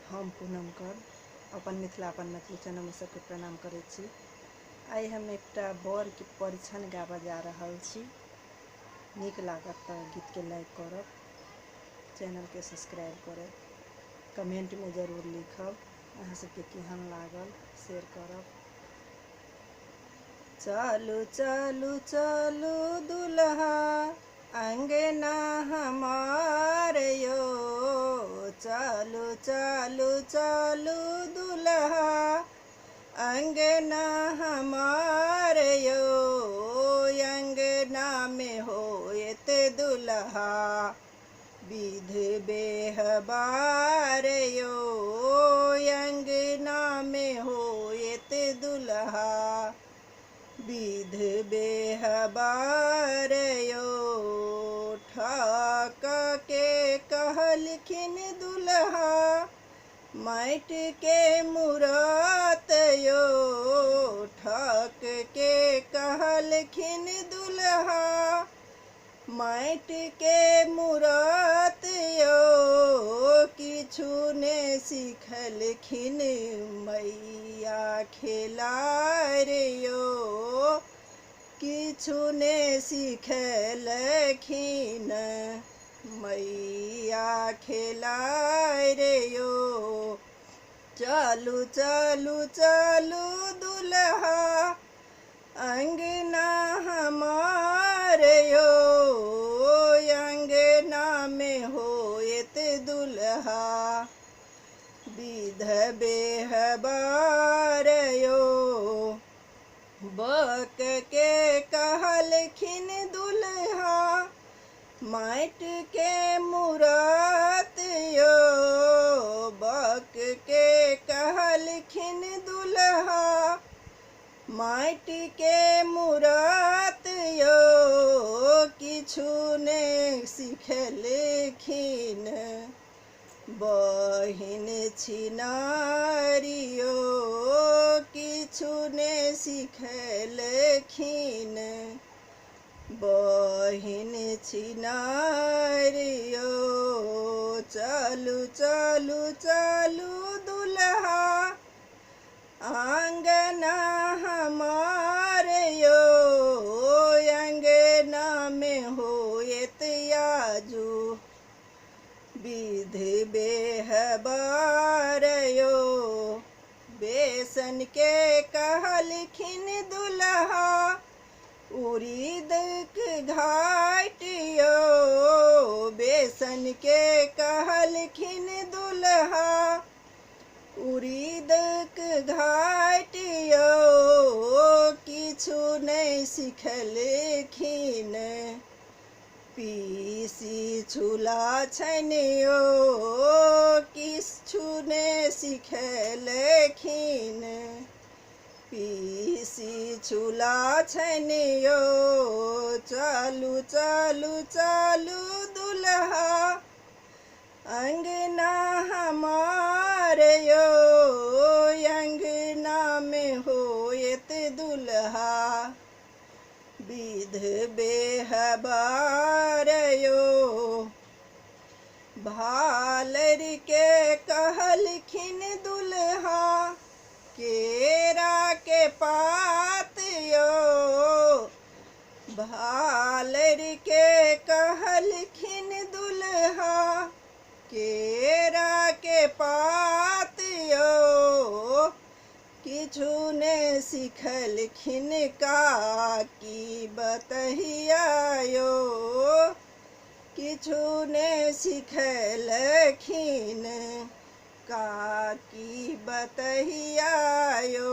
हम पूनम कर अपन मिथिला अपन मैथिली चैनल में सबके प्रणाम करै छी। आइ हम एकटा बर के परिछन गाबऽ जा रहल छी। नीक लागत तऽ गीत के लाइक करब, चैनल के सब्सक्राइब करब, कमेंट में जरूर लिखब अहाँ सबके केहन लागल, शेयर करब। चलू चलू चलू दुल्हा अंगना हमार यो, चलू चलू चलू दुल्हा अंगना हमार यो, अंगना में होएत दुल्हा विध बेहबार यो, अंगना में होएत दुल्हा विध बेहबार यो। ठक के कहलखिन दुल्हा माटि के मूरत यो, ठक के कहलखिन दुल्हा माटि के मूरत यो। किछु ने सिखलखिन मैया खेलार यो, किछु ने सिखलखिन मैया खेलार यो। चलू चलू चलू दुल्हा अंगना हमार यो, अंगना में होएत दुल्हा विध बेहबार यो। बक के कहलखिन दुल्हा माटि के मूरत यो, बक के कहलखिन दुल्हा माटि के मूरत यो। किछु ने सिखलखिन बहिन छिनारियो, किछु ने सिखलखिन बहिन छिनारियो। चलू चलू चलू दुल्हा अंगना हमार यो, अंगना में होएत आजू विध बेहबार यो। बेसन के कहलखिन दुल्हा उड़ीद के घाट यो, बेसन के कहलखिन दुल्हा उड़ीद के घाट यो। किछु नहीं सिखलखिन पीसी छुला छनियो, किछु ने सिखलखिन पीसी छुला छनियो। चलू चलू चलू दुल्हा अंगना हमार यो, अंगना में होएत दुल्हा विध बेहबार यो। भालर के कहलखिन दुल्हा केरा के पात यो, भालर के कहलखिन दुल्हा केरा के पात यो। किछु ने सिखलखिन काकी बतहिया यो, किछु ने सिखलखिन काकी बतहिया यो।